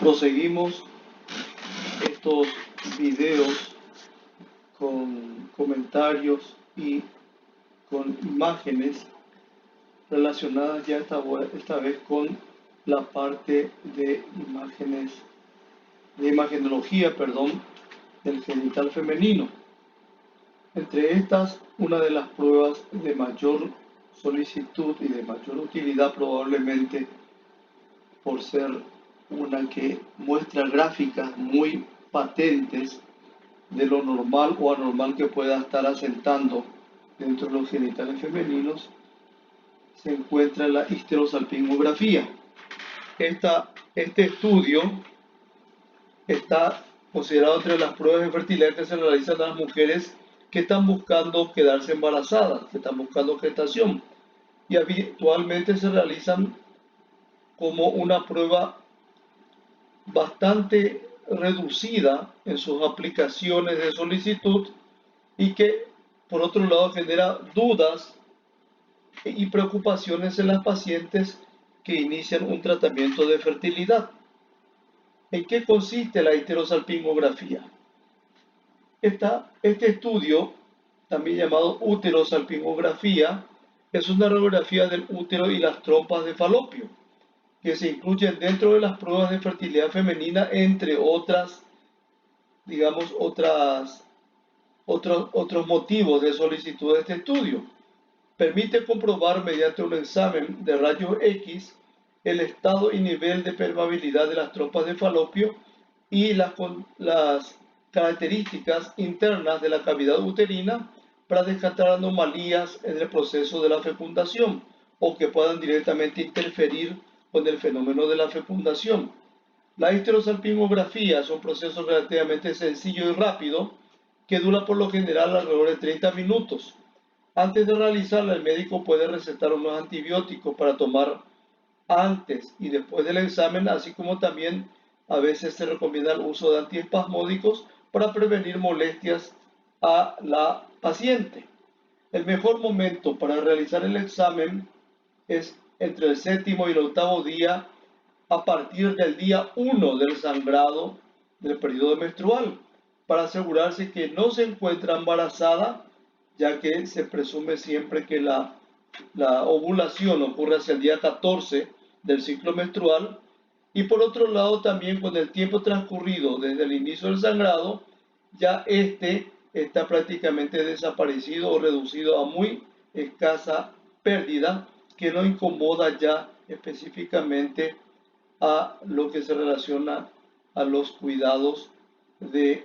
Proseguimos estos videos con comentarios y con imágenes relacionadas ya esta vez con la parte de imagenología, del genital femenino. Entre estas, una de las pruebas de mayor solicitud y de mayor utilidad, probablemente por ser una que muestra gráficas muy patentes de lo normal o anormal que pueda estar asentando dentro de los genitales femeninos, se encuentra la histerosalpingografía. Este estudio está considerado entre las pruebas de fertilidad que se realizan a las mujeres que están buscando quedarse embarazadas, que están buscando gestación, y habitualmente se realizan como una prueba bastante reducida en sus aplicaciones de solicitud y que por otro lado genera dudas y preocupaciones en las pacientes que inician un tratamiento de fertilidad. ¿En qué consiste la histerosalpingografía? Este estudio, también llamado uterosalpingografía, es una radiografía del útero y las trompas de falopio, que se incluyen dentro de las pruebas de fertilidad femenina, entre otros motivos de solicitud de este estudio. Permite comprobar mediante un examen de rayos X el estado y nivel de permeabilidad de las trompas de falopio y las características internas de la cavidad uterina para descartar anomalías en el proceso de la fecundación o que puedan directamente interferir con el fenómeno de la fecundación. La histerosalpingografía es un proceso relativamente sencillo y rápido que dura por lo general alrededor de 30 minutos. Antes de realizarla, el médico puede recetar unos antibióticos para tomar antes y después del examen, así como también a veces se recomienda el uso de antiespasmódicos para prevenir molestias a la paciente. El mejor momento para realizar el examen es entre el 7º y el 8º día a partir del día 1 del sangrado del periodo menstrual, para asegurarse que no se encuentra embarazada, ya que se presume siempre que la ovulación ocurre hacia el día 14 del ciclo menstrual, y por otro lado también con el tiempo transcurrido desde el inicio del sangrado, ya está prácticamente desaparecido o reducido a muy escasa pérdida, que no incomoda ya específicamente a lo que se relaciona a los cuidados de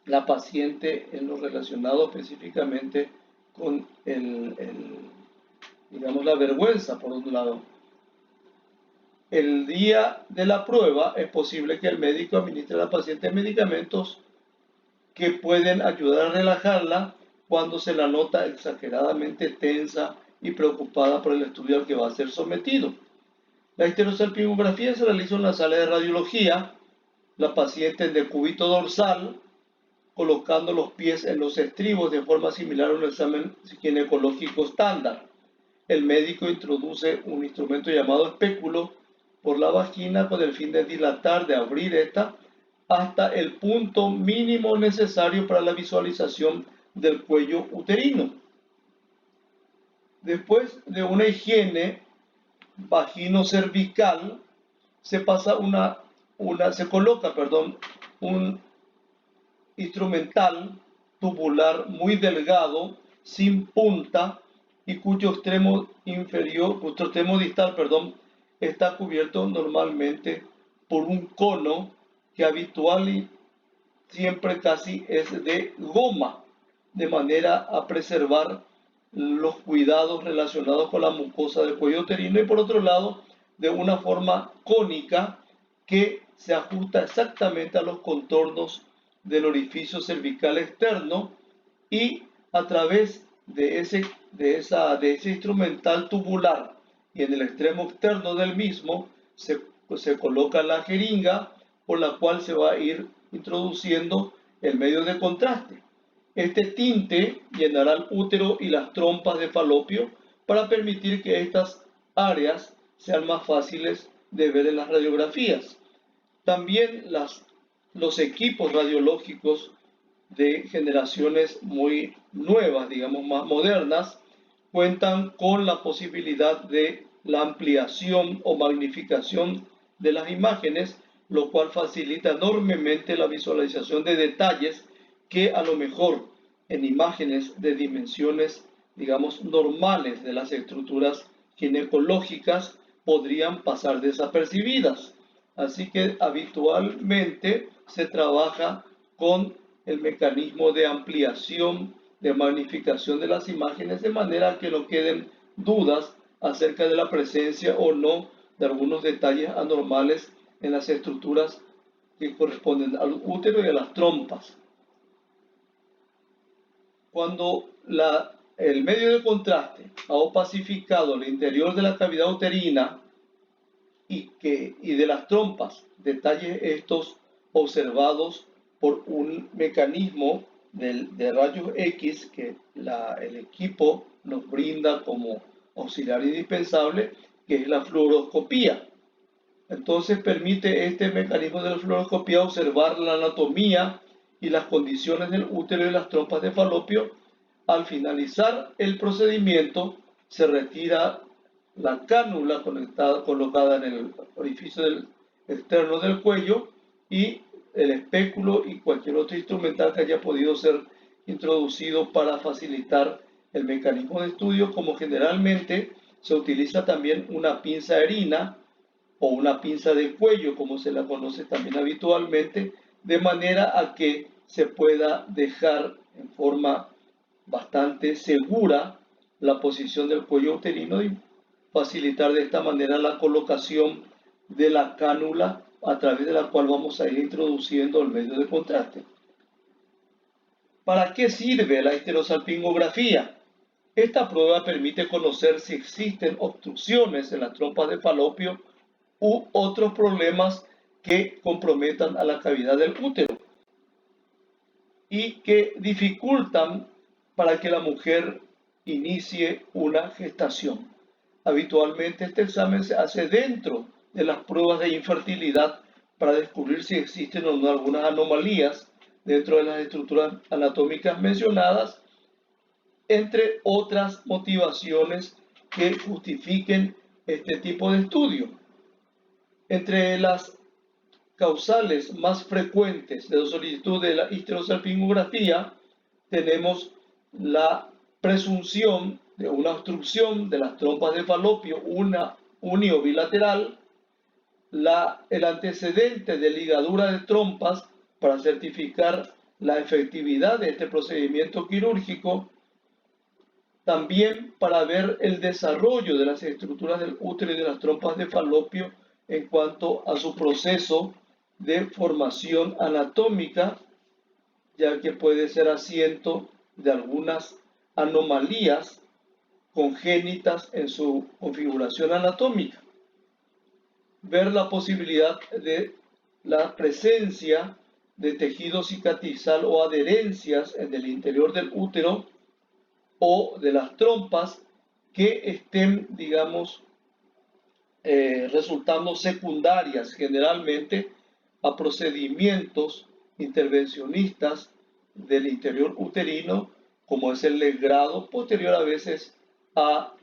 la paciente en lo relacionado específicamente con la vergüenza, por un lado. El día de la prueba es posible que el médico administre a la paciente medicamentos que pueden ayudar a relajarla cuando se la nota exageradamente tensa y preocupada por el estudio al que va a ser sometido. La histerosalpingografía se realiza en la sala de radiología, la paciente en decúbito dorsal, colocando los pies en los estribos de forma similar a un examen ginecológico estándar. El médico introduce un instrumento llamado espéculo por la vagina con el fin de dilatar, de abrir esta hasta el punto mínimo necesario para la visualización del cuello uterino. Después de una higiene vagino-cervical, se coloca un instrumental tubular muy delgado, sin punta, y cuyo extremo distal, está cubierto normalmente por un cono que habitual y siempre casi es de goma, de manera a preservar los cuidados relacionados con la mucosa del cuello uterino, y por otro lado de una forma cónica que se ajusta exactamente a los contornos del orificio cervical externo, y a través de ese instrumental tubular y en el extremo externo del mismo se coloca la jeringa por la cual se va a ir introduciendo el medio de contraste. Este tinte llenará el útero y las trompas de falopio para permitir que estas áreas sean más fáciles de ver en las radiografías. También los equipos radiológicos de generaciones muy nuevas, digamos más modernas, cuentan con la posibilidad de la ampliación o magnificación de las imágenes, lo cual facilita enormemente la visualización de detalles que a lo mejor en imágenes de dimensiones, digamos, normales de las estructuras ginecológicas podrían pasar desapercibidas. Así que habitualmente se trabaja con el mecanismo de ampliación, de magnificación de las imágenes, de manera que no queden dudas acerca de la presencia o no de algunos detalles anormales en las estructuras que corresponden al útero y a las trompas. Cuando el medio de contraste ha opacificado el interior de la cavidad uterina y de las trompas, detalles estos observados por un mecanismo de rayos X que el equipo nos brinda como auxiliar indispensable, que es la fluoroscopía. Entonces permite este mecanismo de la fluoroscopía observar la anatomía y las condiciones del útero y las trompas de Falopio. Al finalizar el procedimiento, se retira la cánula colocada en el orificio externo del cuello y el espéculo y cualquier otro instrumental que haya podido ser introducido para facilitar el mecanismo de estudio, como generalmente se utiliza también una pinza erina o una pinza de cuello, como se la conoce también habitualmente, de manera a que se pueda dejar en forma bastante segura la posición del cuello uterino y facilitar de esta manera la colocación de la cánula a través de la cual vamos a ir introduciendo el medio de contraste. ¿Para qué sirve la histerosalpingografía? Esta prueba permite conocer si existen obstrucciones en las trompas de Falopio u otros problemas que comprometan a la cavidad del útero y que dificultan para que la mujer inicie una gestación. Habitualmente este examen se hace dentro de las pruebas de infertilidad para descubrir si existen o no algunas anomalías dentro de las estructuras anatómicas mencionadas, entre otras motivaciones que justifiquen este tipo de estudio. Entre las causales más frecuentes de la solicitud de la histerosalpingografía tenemos la presunción de una obstrucción de las trompas de Falopio, una uniobilateral, el antecedente de ligadura de trompas para certificar la efectividad de este procedimiento quirúrgico, también para ver el desarrollo de las estructuras del útero y de las trompas de Falopio en cuanto a su proceso de formación anatómica, ya que puede ser asiento de algunas anomalías congénitas en su configuración anatómica. Ver la posibilidad de la presencia de tejido cicatrizal o adherencias en el interior del útero o de las trompas que estén, digamos, resultando secundarias generalmente a procedimientos intervencionistas del interior uterino, como es el legrado, posterior a veces a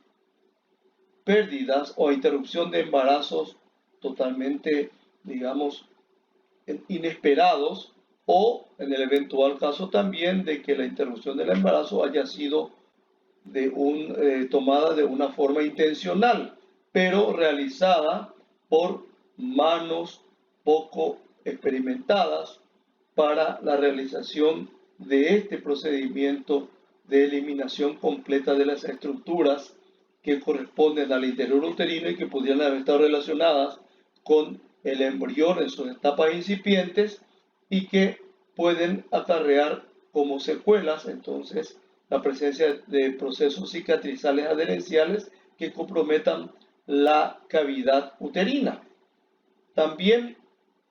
pérdidas o a interrupción de embarazos totalmente, digamos, inesperados, o en el eventual caso también de que la interrupción del embarazo haya sido tomada de una forma intencional, pero realizada por manos poco experimentadas para la realización de este procedimiento de eliminación completa de las estructuras que corresponden al interior uterino y que pudieran haber estado relacionadas con el embrión en sus etapas incipientes y que pueden acarrear como secuelas entonces la presencia de procesos cicatrizales adherenciales que comprometan la cavidad uterina. También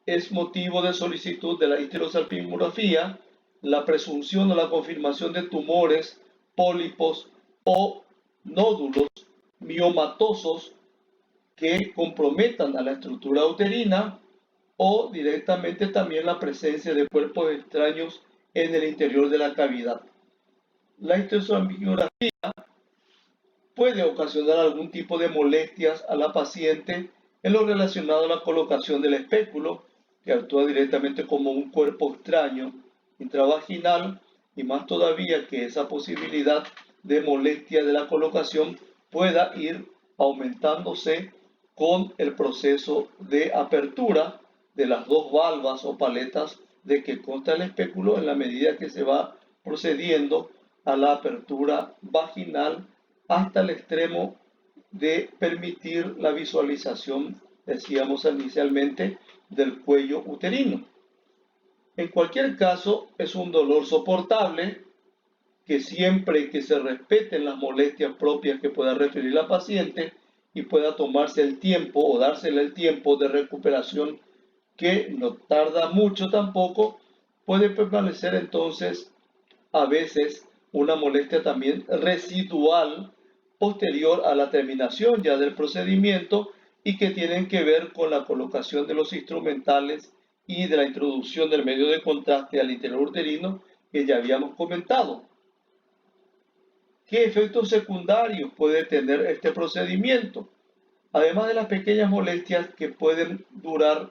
es motivo de solicitud de la histerosalpingografía la presunción o la confirmación de tumores, pólipos o nódulos miomatosos que comprometan a la estructura uterina o directamente también la presencia de cuerpos extraños en el interior de la cavidad. La histerosalpingografía puede ocasionar algún tipo de molestias a la paciente en lo relacionado a la colocación del espéculo, que actúa directamente como un cuerpo extraño intravaginal, y más todavía que esa posibilidad de molestia de la colocación pueda ir aumentándose con el proceso de apertura de las dos valvas o paletas de que consta el espéculo en la medida que se va procediendo a la apertura vaginal hasta el extremo de permitir la visualización, decíamos inicialmente, del cuello uterino. En cualquier caso, es un dolor soportable que siempre que se respeten las molestias propias que pueda referir la paciente y pueda tomarse el tiempo o dársele el tiempo de recuperación, que no tarda mucho tampoco, puede permanecer entonces a veces una molestia también residual posterior a la terminación ya del procedimiento y que tienen que ver con la colocación de los instrumentales y de la introducción del medio de contraste al interior uterino que ya habíamos comentado. ¿Qué efectos secundarios puede tener este procedimiento? Además de las pequeñas molestias que pueden durar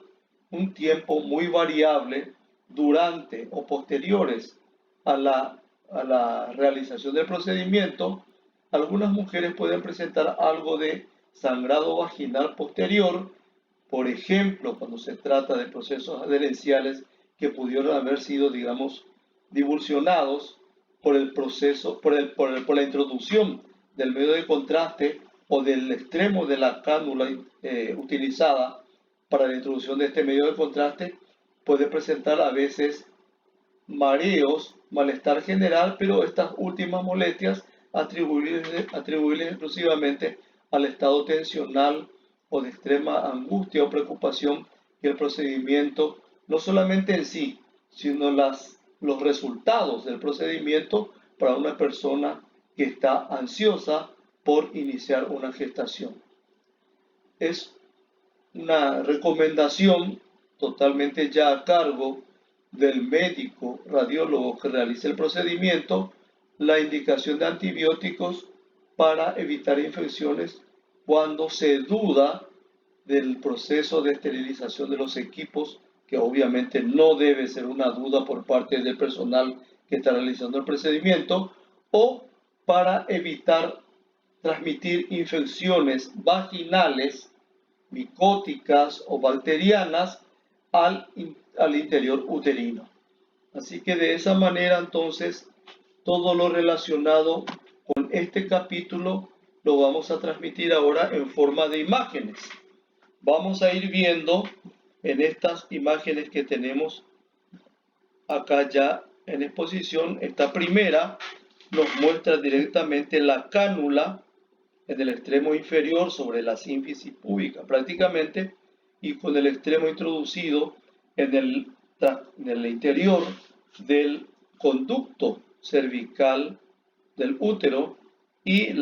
un tiempo muy variable durante o posteriores a la realización del procedimiento, algunas mujeres pueden presentar algo de sangrado vaginal posterior, por ejemplo, cuando se trata de procesos adherenciales que pudieron haber sido, digamos, divulsionados por el proceso, por la introducción del medio de contraste o del extremo de la cánula utilizada para la introducción de este medio de contraste. Puede presentar a veces mareos, malestar general, pero estas últimas molestias atribuibles exclusivamente al estado tensional o de extrema angustia o preocupación que el procedimiento, no solamente en sí, sino los resultados del procedimiento para una persona que está ansiosa por iniciar una gestación. Es una recomendación totalmente ya a cargo del médico radiólogo que realice el procedimiento, la indicación de antibióticos para evitar infecciones cuando se duda del proceso de esterilización de los equipos, que obviamente no debe ser una duda por parte del personal que está realizando el procedimiento, o para evitar transmitir infecciones vaginales, micóticas o bacterianas al interior uterino. Así que de esa manera entonces todo lo relacionado con este capítulo lo vamos a transmitir ahora en forma de imágenes. Vamos a ir viendo en estas imágenes que tenemos acá ya en exposición. Esta primera nos muestra directamente la cánula en el extremo inferior sobre la sínfisis púbica prácticamente, y con el extremo introducido en el interior del conducto cervical del útero, y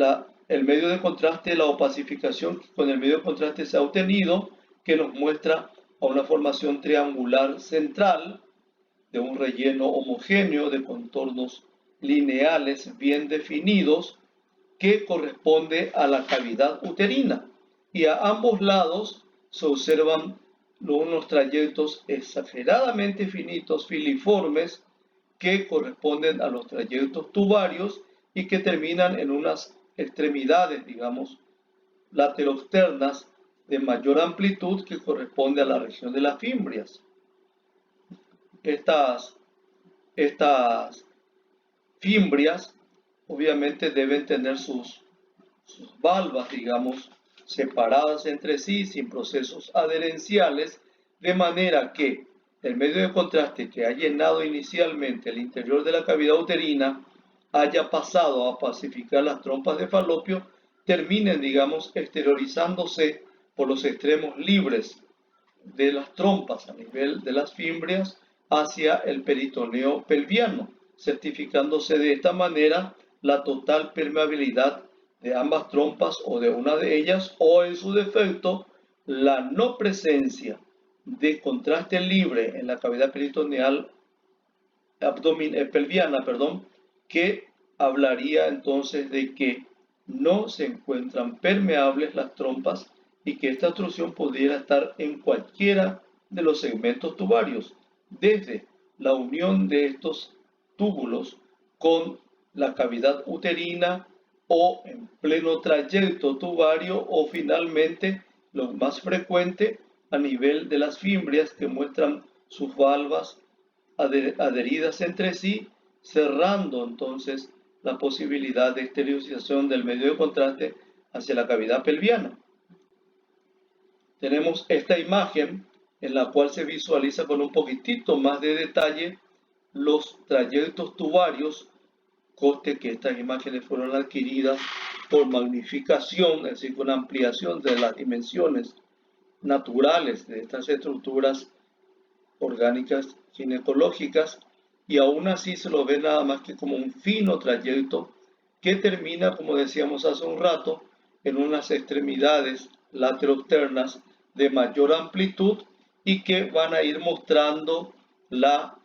el medio de contraste, la opacificación con el medio de contraste se ha obtenido, que nos muestra a una formación triangular central de un relleno homogéneo de contornos lineales bien definidos que corresponde a la cavidad uterina, y a ambos lados se observan unos trayectos exageradamente finitos, filiformes, que corresponden a los trayectos tubarios y que terminan en unas extremidades, digamos, lateroexternas de mayor amplitud, que corresponde a la región de las fimbrias. Estas fimbrias obviamente deben tener sus valvas, digamos, separadas entre sí, sin procesos adherenciales, de manera que el medio de contraste que ha llenado inicialmente el interior de la cavidad uterina haya pasado a pacificar las trompas de falopio, terminen, digamos, exteriorizándose por los extremos libres de las trompas a nivel de las fimbrias hacia el peritoneo pelviano, certificándose de esta manera la total permeabilidad de ambas trompas o de una de ellas, o en su defecto la no presencia de contraste libre en la cavidad peritoneal pelviana, que hablaría entonces de que no se encuentran permeables las trompas y que esta obstrucción pudiera estar en cualquiera de los segmentos tubarios, desde la unión de estos túbulos con la cavidad uterina o en pleno trayecto tubario o finalmente, lo más frecuente, a nivel de las fimbrias que muestran sus valvas adheridas entre sí, cerrando entonces la posibilidad de exteriorización del medio de contraste hacia la cavidad pelviana. Tenemos esta imagen en la cual se visualiza con un poquitito más de detalle los trayectos tubarios, coste que estas imágenes fueron adquiridas por magnificación, es decir, con ampliación de las dimensiones naturales de estas estructuras orgánicas ginecológicas, y aún así se lo ve nada más que como un fino trayecto que termina, como decíamos hace un rato, en unas extremidades lateroexternas de mayor amplitud y que van a ir mostrando la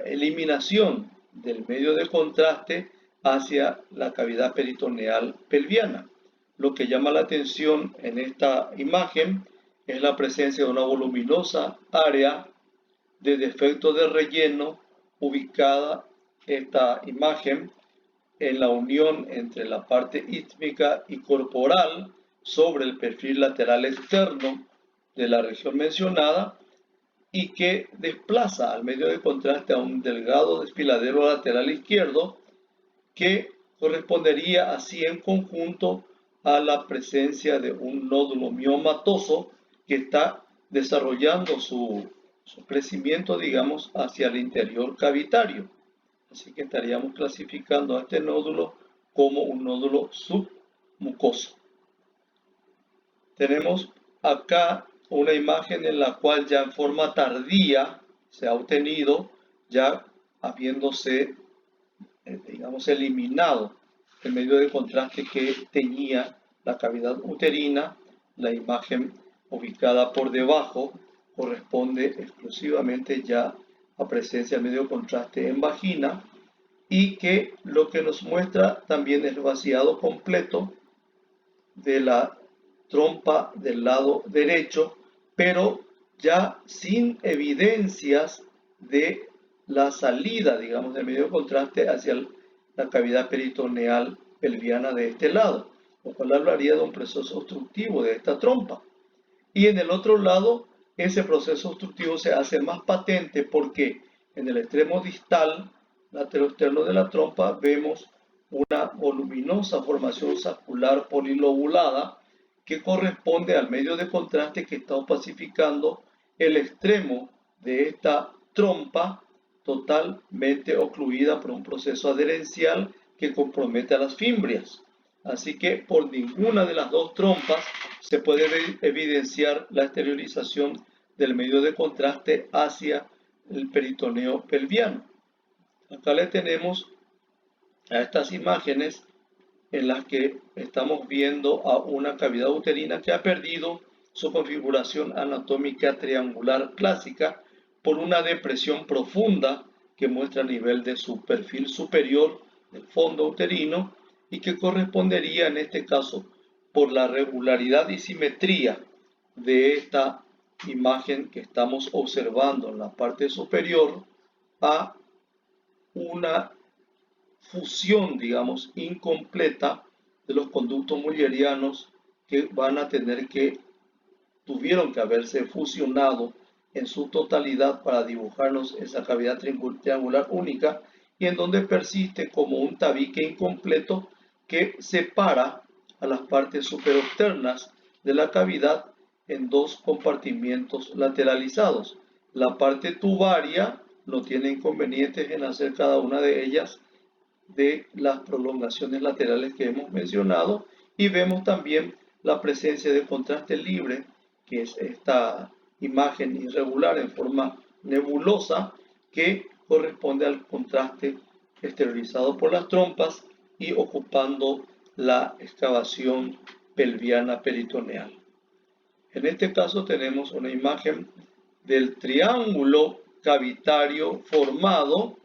eliminación del medio de contraste hacia la cavidad peritoneal pelviana. Lo que llama la atención en esta imagen es la presencia de una voluminosa área de defecto de relleno ubicada esta imagen en la unión entre la parte istmica y corporal sobre el perfil lateral externo de la región mencionada y que desplaza al medio de contraste a un delgado desfiladero lateral izquierdo que correspondería así en conjunto a la presencia de un nódulo miomatoso que está desarrollando su crecimiento, digamos, hacia el interior cavitario. Así que estaríamos clasificando a este nódulo como un nódulo submucoso. Tenemos acá una imagen en la cual ya en forma tardía se ha obtenido, ya habiéndose, digamos, eliminado el medio de contraste que tenía la cavidad uterina. La imagen ubicada por debajo corresponde exclusivamente ya a presencia de medio de contraste en vagina, y que lo que nos muestra también es el vaciado completo de la trompa del lado derecho, pero ya sin evidencias de la salida, digamos, del medio de contraste hacia la cavidad peritoneal pelviana de este lado, lo cual hablaría de un proceso obstructivo de esta trompa. Y en el otro lado, ese proceso obstructivo se hace más patente porque en el extremo distal, lateroexterno de la trompa, vemos una voluminosa formación saccular polilobulada que corresponde al medio de contraste que está opacificando el extremo de esta trompa, totalmente ocluida por un proceso adherencial que compromete a las fimbrias. Así que por ninguna de las dos trompas se puede evidenciar la exteriorización del medio de contraste hacia el peritoneo pelviano. Acá le tenemos a estas imágenes en las que estamos viendo a una cavidad uterina que ha perdido su configuración anatómica triangular clásica por una depresión profunda que muestra a nivel de su perfil superior del fondo uterino y que correspondería en este caso por la regularidad y simetría de esta imagen que estamos observando en la parte superior a una fusión, digamos, incompleta de los conductos mullerianos que tuvieron que haberse fusionado en su totalidad para dibujarnos esa cavidad triangular única, y en donde persiste como un tabique incompleto que separa a las partes superoxternas de la cavidad en dos compartimientos lateralizados. La parte tubaria no tiene inconvenientes en hacer cada una de ellas de las prolongaciones laterales que hemos mencionado, y vemos también la presencia de contraste libre, que es esta imagen irregular en forma nebulosa que corresponde al contraste exteriorizado por las trompas y ocupando la excavación pelviana peritoneal. En este caso tenemos una imagen del triángulo cavitario formado,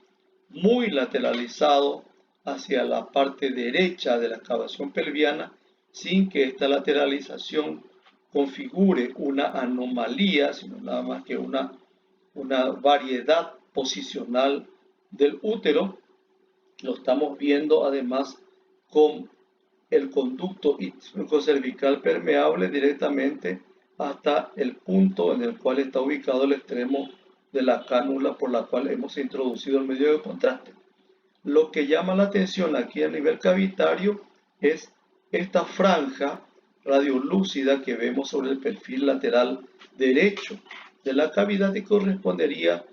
muy lateralizado hacia la parte derecha de la excavación pelviana, sin que esta lateralización configure una anomalía, sino nada más que una variedad posicional del útero. Lo estamos viendo además con el conducto isquio cervical permeable directamente hasta el punto en el cual está ubicado el extremo de la cánula por la cual hemos introducido el medio de contraste. Lo que llama la atención aquí a nivel cavitario es esta franja radiolúcida que vemos sobre el perfil lateral derecho de la cavidad y correspondería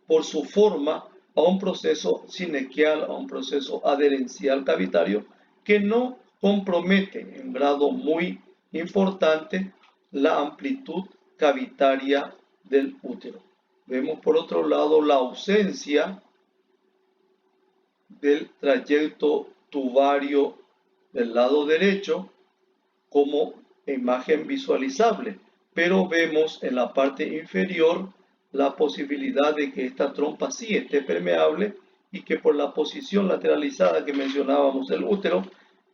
por su forma a un proceso sinequial, a un proceso adherencial cavitario que no compromete en grado muy importante la amplitud cavitaria del útero. Vemos por otro lado la ausencia del trayecto tubario del lado derecho como imagen visualizable, pero vemos en la parte inferior la posibilidad de que esta trompa sí esté permeable y que por la posición lateralizada que mencionábamos del útero,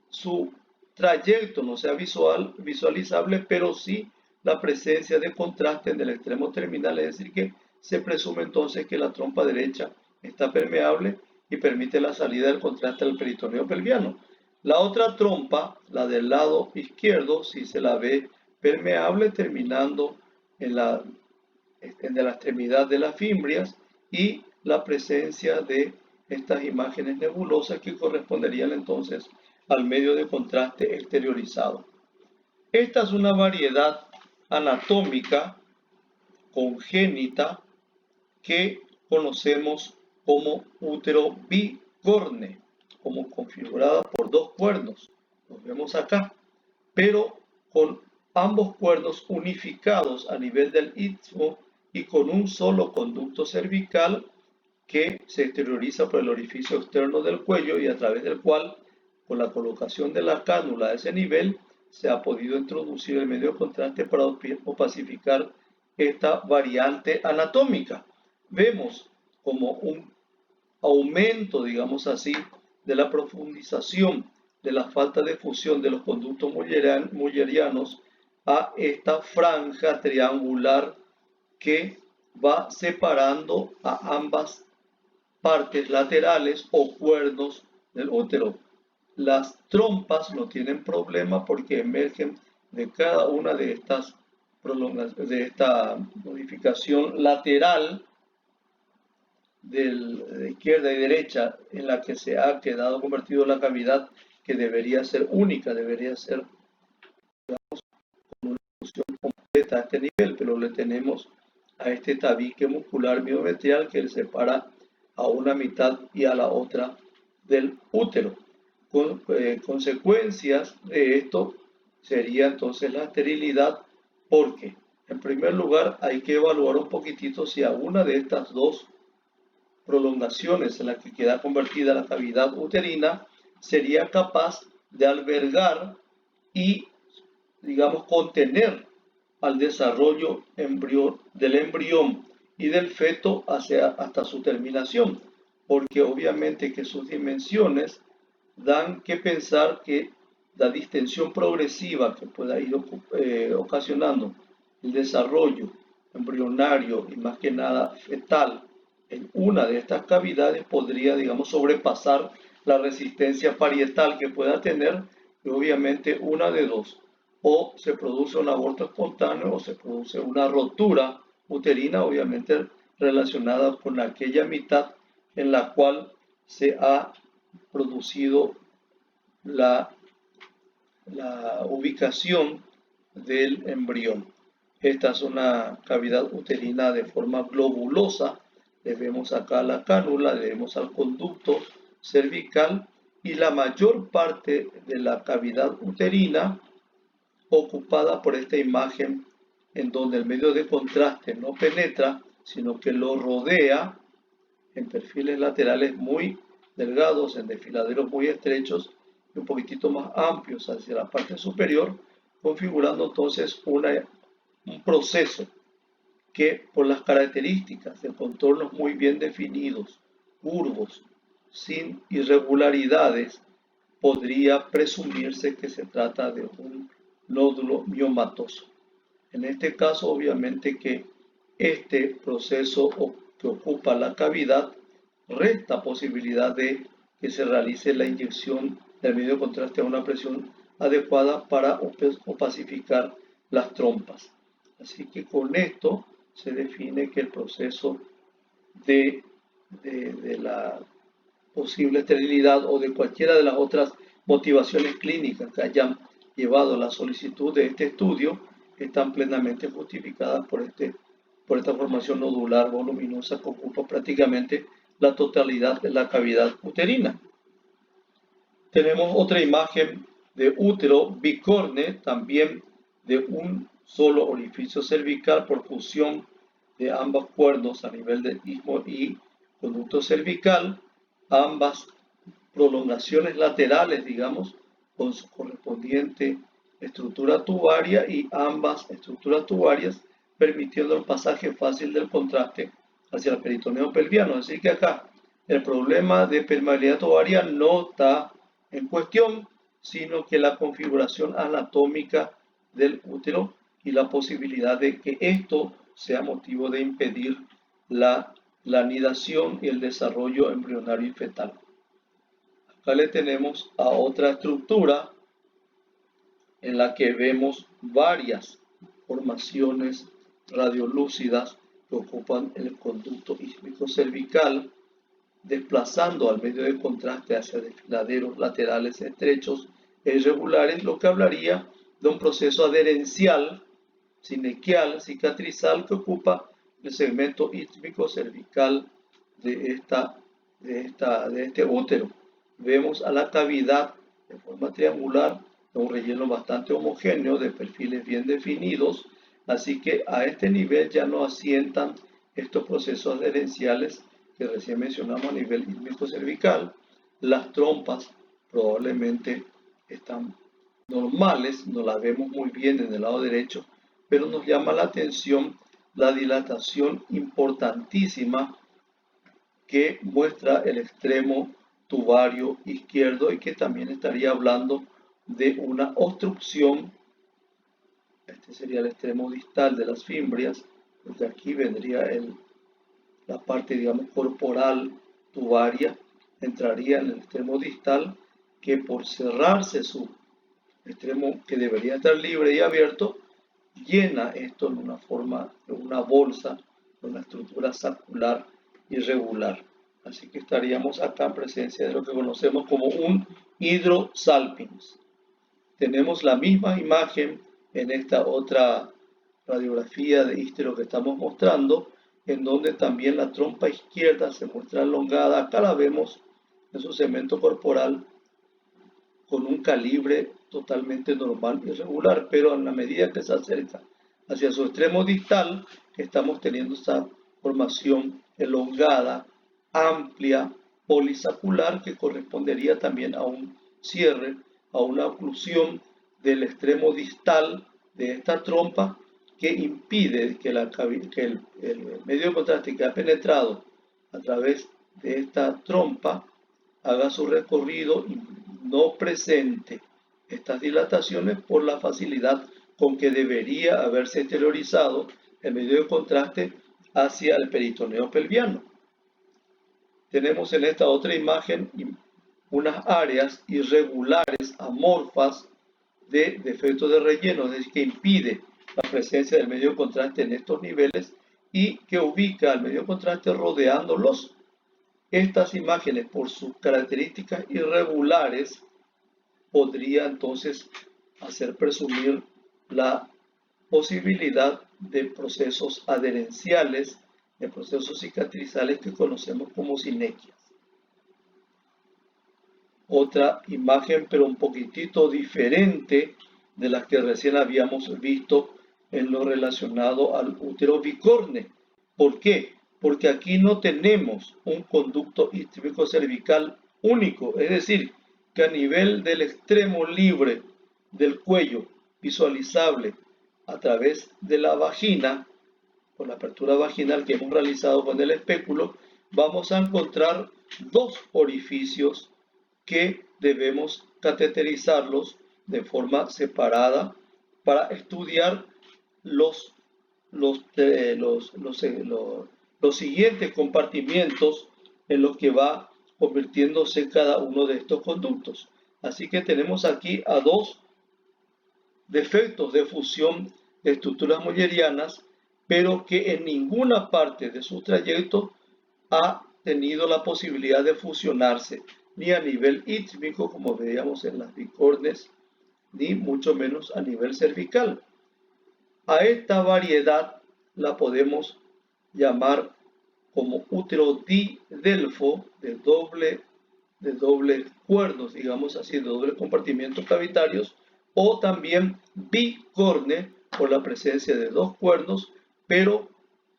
su trayecto no sea visualizable, pero sí la presencia de contraste en el extremo terminal, es decir, que se presume entonces que la trompa derecha está permeable y permite la salida del contraste al peritoneo pelviano. La otra trompa, la del lado izquierdo, sí se la ve permeable terminando en la extremidad de las fimbrias y la presencia de estas imágenes nebulosas que corresponderían entonces al medio de contraste exteriorizado. Esta es una variedad anatómica congénita que conocemos como útero bicorne, como configurada por dos cuernos, los vemos acá, pero con ambos cuernos unificados a nivel del istmo y con un solo conducto cervical que se exterioriza por el orificio externo del cuello y a través del cual, con la colocación de la cánula a ese nivel, se ha podido introducir el medio de contraste para opacificar esta variante anatómica. Vemos como un aumento, digamos así, de la profundización de la falta de fusión de los conductos mullerianos a esta franja triangular que va separando a ambas partes laterales o cuernos del útero. Las trompas no tienen problema porque emergen de cada una de estas de esta modificación lateral de izquierda y derecha en la que se ha quedado convertido la cavidad que debería ser única, debería ser, digamos, con una función completa a este nivel, pero le tenemos a este tabique muscular miometrial que le separa a una mitad y a la otra del útero. Consecuencias de esto sería entonces la esterilidad, porque en primer lugar hay que evaluar un poquitito si a una de estas dos prolongaciones en la que queda convertida la cavidad uterina sería capaz de albergar y, digamos, contener al desarrollo del embrión y del feto hasta su terminación, porque obviamente que sus dimensiones dan que pensar que la distensión progresiva que pueda ir ocasionando el desarrollo embrionario y más que nada fetal en una de estas cavidades podría, digamos, sobrepasar la resistencia parietal que pueda tener, y obviamente una de dos: o se produce un aborto espontáneo o se produce una rotura uterina, obviamente relacionada con aquella mitad en la cual se ha producido la ubicación del embrión. Esta es una cavidad uterina de forma globulosa. Le vemos acá la cánula, le vemos al conducto cervical y la mayor parte de la cavidad uterina ocupada por esta imagen en donde el medio de contraste no penetra, sino que lo rodea en perfiles laterales muy delgados, en desfiladeros muy estrechos y un poquitito más amplios hacia la parte superior, configurando entonces una un proceso que por las características de contornos muy bien definidos, curvos, sin irregularidades, podría presumirse que se trata de un nódulo miomatoso. En este caso, obviamente que este proceso que ocupa la cavidad resta posibilidad de que se realice la inyección del medio de contraste a una presión adecuada para opacificar las trompas. Así que con esto se define que el proceso de la posible esterilidad o de cualquiera de las otras motivaciones clínicas que hayan llevado a la solicitud de este estudio están plenamente justificadas por esta formación nodular voluminosa que ocupa prácticamente la totalidad de la cavidad uterina. Tenemos otra imagen de útero bicorne, también de un solo orificio cervical por fusión de ambos cuernos a nivel del istmo y conducto cervical, ambas prolongaciones laterales, digamos, con su correspondiente estructura tubaria y ambas estructuras tubarias permitiendo el pasaje fácil del contraste hacia el peritoneo pelviano. Así que acá el problema de permeabilidad tubaria no está en cuestión, sino que la configuración anatómica del útero y la posibilidad de que esto sea motivo de impedir la anidación y el desarrollo embrionario y fetal. Acá le tenemos a otra estructura en la que vemos varias formaciones radiolúcidas que ocupan el conducto ísmico cervical, desplazando al medio de contraste hacia desfiladeros laterales estrechos e irregulares, lo que hablaría de un proceso adherencial, sinequial, cicatrizal que ocupa el segmento ísmico cervical de este útero. Vemos a la cavidad de forma triangular, un relleno bastante homogéneo de perfiles bien definidos, así que a este nivel ya no asientan estos procesos adherenciales que recién mencionamos a nivel ísmico cervical. Las trompas probablemente están normales, no las vemos muy bien en el lado derecho, pero nos llama la atención la dilatación importantísima que muestra el extremo tubario izquierdo y que también estaría hablando de una obstrucción. Este sería el extremo distal de las fimbrias, porque aquí vendría la parte, digamos, corporal tubaria, entraría en el extremo distal, que por cerrarse su extremo que debería estar libre y abierto, llena esto en una forma de una bolsa, de una estructura saccular irregular. Así que estaríamos acá en presencia de lo que conocemos como un hidrosalpinx. Tenemos la misma imagen en esta otra radiografía de ístero que estamos mostrando, en donde también la trompa izquierda se muestra elongada. Acá la vemos en su segmento corporal con un calibre totalmente normal y regular, pero en la medida que se acerca hacia su extremo distal, estamos teniendo esta formación elongada, amplia, polisacular, que correspondería también a un cierre, a una oclusión del extremo distal de esta trompa, que impide que el medio de contraste que ha penetrado a través de esta trompa haga su recorrido y no presente estas dilataciones por la facilidad con que debería haberse exteriorizado el medio de contraste hacia el peritoneo pelviano. Tenemos en esta otra imagen unas áreas irregulares, amorfas, de defecto de relleno, es decir, que impide la presencia del medio de contraste en estos niveles y que ubica al medio de contraste rodeándolos. Estas imágenes, por sus características irregulares, podría entonces hacer presumir la posibilidad de procesos adherenciales, de procesos cicatrizales que conocemos como sinequias. Otra imagen, pero un poquitito diferente de las que recién habíamos visto en lo relacionado al útero bicorne. ¿Por qué? Porque aquí no tenemos un conducto ísmico cervical único, es decir, que a nivel del extremo libre del cuello visualizable a través de la vagina, con la apertura vaginal que hemos realizado con el espéculo, vamos a encontrar dos orificios que debemos cateterizarlos de forma separada para estudiar los, los siguientes compartimientos en los que va convirtiéndose cada uno de estos conductos. Así que tenemos aquí a dos defectos de fusión de estructuras mollerianas, pero que en ninguna parte de su trayecto ha tenido la posibilidad de fusionarse, ni a nivel ítmico, como veíamos en las bicornes, ni mucho menos a nivel cervical. A esta variedad la podemos llamar como útero didelfo de doble cuernos, digamos así, de doble compartimientos cavitarios, o también bicorne por la presencia de dos cuernos, pero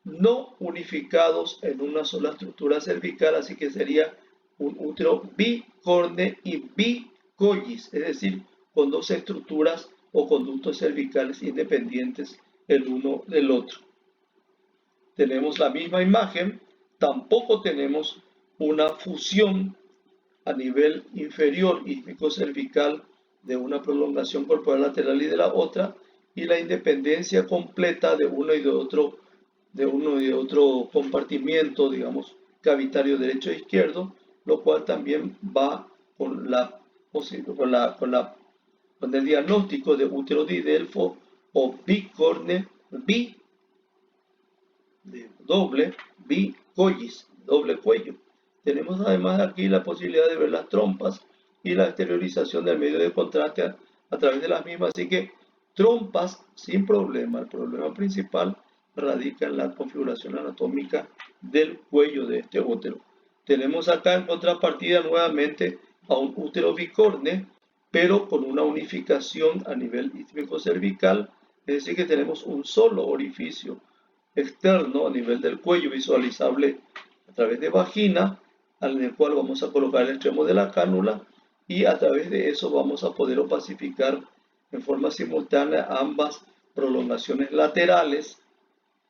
no unificados en una sola estructura cervical, así que sería un útero bicorne y bicollis, es decir, con dos estructuras o conductos cervicales independientes el uno del otro. Tenemos la misma imagen, tampoco tenemos una fusión a nivel inferior ítmico-cervical de una prolongación corporal lateral y de la otra, y la independencia completa de uno y de otro compartimiento, digamos, cavitario derecho e izquierdo, lo cual también va con el diagnóstico de útero didelfo o bicorne de doble bicollis, doble cuello. Tenemos además aquí la posibilidad de ver las trompas y la exteriorización del medio de contraste a través de las mismas, así que trompas sin problema. El problema principal radica en la configuración anatómica del cuello de este útero. Tenemos acá en contrapartida nuevamente a un útero bicorne, pero con una unificación a nivel ítmico cervical, es decir que tenemos un solo orificio externo a nivel del cuello visualizable a través de vagina, en el cual vamos a colocar el extremo de la cánula, y a través de eso vamos a poder opacificar en forma simultánea ambas prolongaciones laterales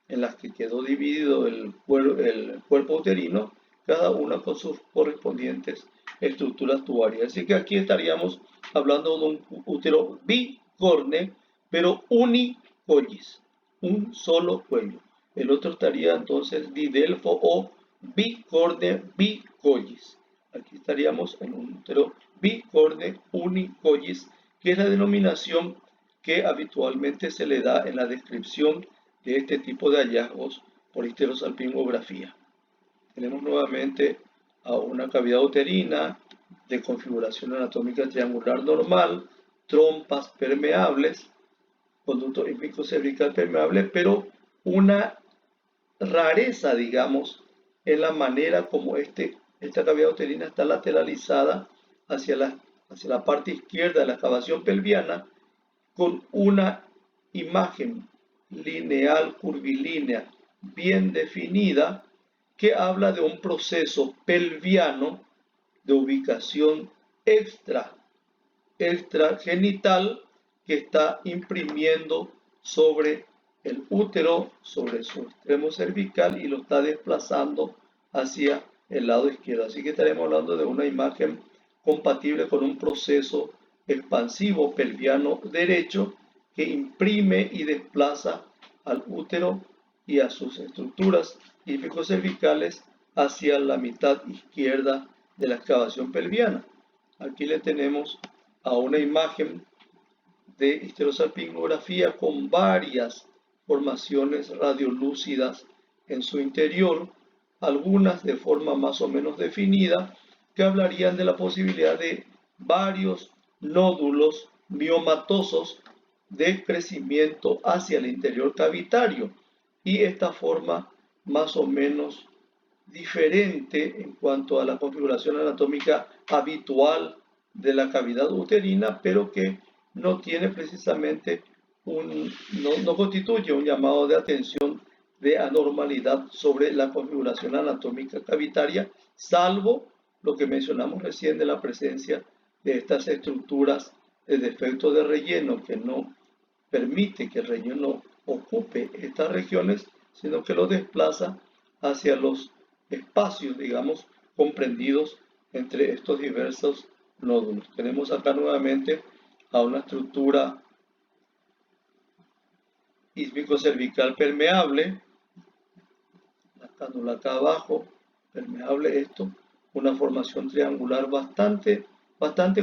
en las que quedó dividido el cuerpo uterino, cada una con sus correspondientes estructuras tubarias. Así que aquí estaríamos hablando de un útero bicorne, pero unicollis, un solo cuello. El otro estaría entonces didelfo o bicorne bicollis. Aquí estaríamos en un útero bicorne unicollis, que es la denominación que habitualmente se le da en la descripción de este tipo de hallazgos por histerosalpingografía. Tenemos nuevamente a una cavidad uterina de configuración anatómica triangular normal, trompas permeables, conducto ítmico cervical permeable, pero una rareza, digamos, en la manera como esta cavidad uterina está lateralizada hacia la parte izquierda de la excavación pelviana, con una imagen lineal, curvilínea, bien definida, que habla de un proceso pelviano de ubicación extragenital que está imprimiendo sobre el útero, sobre su extremo cervical, y lo está desplazando hacia el lado izquierdo. Así que estaremos hablando de una imagen compatible con un proceso expansivo pelviano derecho que imprime y desplaza al útero y a sus estructuras ítmico-cervicales hacia la mitad izquierda de la excavación pelviana. Aquí le tenemos a una imagen de histerosalpingografía con varias formaciones radiolúcidas en su interior, algunas de forma más o menos definida, que hablarían de la posibilidad de varios nódulos miomatosos de crecimiento hacia el interior cavitario, y esta forma más o menos diferente en cuanto a la configuración anatómica habitual de la cavidad uterina, pero que no tiene precisamente no constituye un llamado de atención de anormalidad sobre la configuración anatómica cavitaria, salvo lo que mencionamos recién de la presencia de estas estructuras de defecto de relleno que no permite que el relleno ocupe estas regiones, sino que lo desplaza hacia los espacios, digamos, comprendidos entre estos diversos nódulos. Tenemos acá nuevamente a una estructura ísmico-cervical permeable, la cánula acá abajo, permeable esto, una formación triangular bastante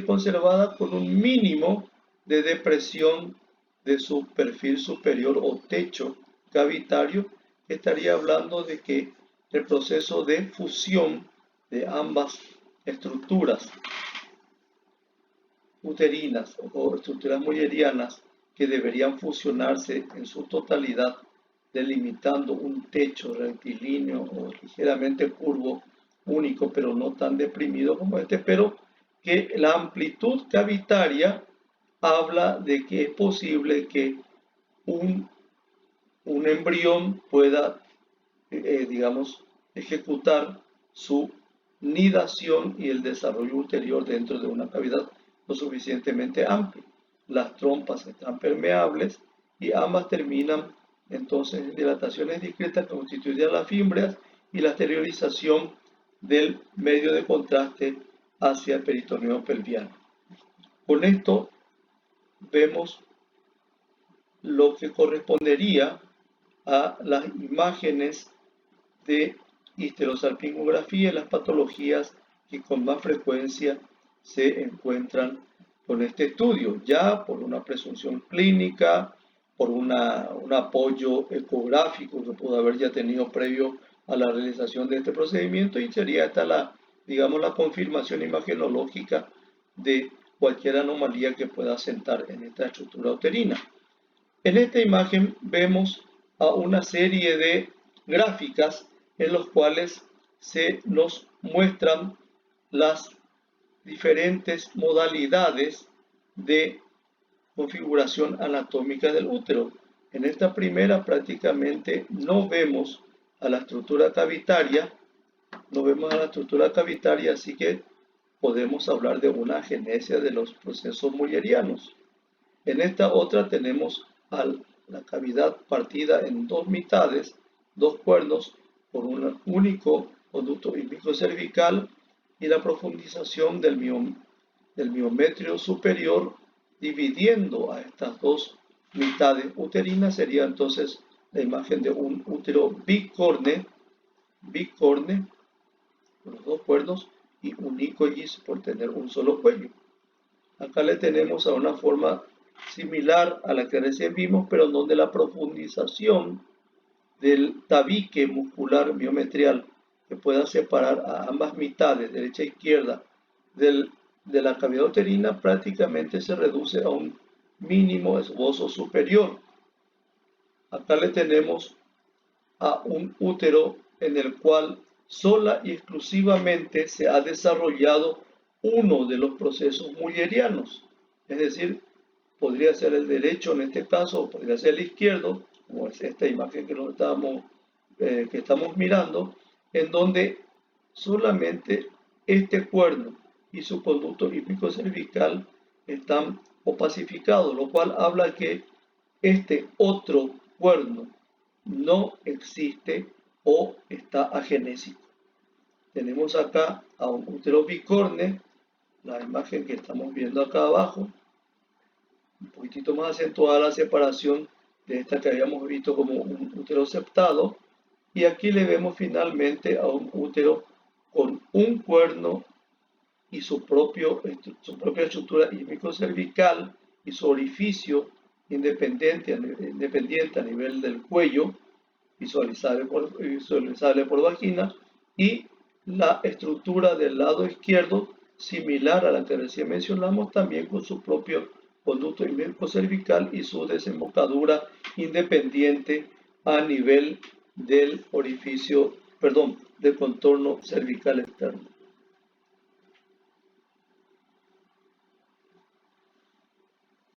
conservada con un mínimo de depresión de su perfil superior o techo cavitario, que estaría hablando de que el proceso de fusión de ambas estructuras uterinas o estructuras mullerianas que deberían fusionarse en su totalidad, delimitando un techo rectilíneo o ligeramente curvo, único pero no tan deprimido como este, pero que la amplitud cavitaria habla de que es posible que un embrión pueda, digamos, ejecutar su nidación y el desarrollo ulterior dentro de una cavidad lo suficientemente amplia. Las trompas están permeables y ambas terminan entonces en dilataciones discretas que constituyen las fimbrias y la exteriorización del medio de contraste hacia el peritoneo pelviano. Con esto vemos lo que correspondería a las imágenes de histerosalpingografía y las patologías que con más frecuencia se encuentran con este estudio, ya por una presunción clínica, por un apoyo ecográfico que pudo haber ya tenido previo a la realización de este procedimiento, y sería esta digamos, la confirmación imagenológica de cualquier anomalía que pueda asentar en esta estructura uterina. En esta imagen vemos a una serie de gráficas en los cuales se nos muestran las diferentes modalidades de configuración anatómica del útero. En esta primera prácticamente no vemos a la estructura cavitaria, así que podemos hablar de una agenesia de los procesos mullerianos. En esta otra tenemos la cavidad partida en dos mitades, dos cuernos, por un único conducto ísmico cervical y la profundización del miometrio superior dividiendo a estas dos mitades uterinas. Sería entonces la imagen de un útero bicorne, con los dos cuernos, y unicoides por tener un solo cuello. Acá le tenemos a una forma similar a la que recién vimos, pero donde la profundización del tabique muscular miometrial que pueda separar a ambas mitades, derecha e izquierda, de la cavidad uterina, prácticamente se reduce a un mínimo esbozo superior. Acá le tenemos a un útero en el cual sola y exclusivamente se ha desarrollado uno de los procesos mullerianos, es decir, podría ser el derecho en este caso, o podría ser el izquierdo, como es esta imagen que estamos mirando, en donde solamente este cuerno y su conducto ísmico cervical están opacificados, lo cual habla que este otro cuerno no existe o está agenésico. Tenemos acá a un útero bicorne, la imagen que estamos viendo acá abajo, un poquitito más acentuada la separación de esta que habíamos visto como un útero septado, y aquí le vemos finalmente a un útero con un cuerno y su propia estructura ísmico-cervical y su orificio independiente a nivel del cuello, visualizable por vagina, y la estructura del lado izquierdo similar a la que recién mencionamos, también con su propio conducto ísmico-cervical y su desembocadura independiente a nivel del del contorno cervical externo.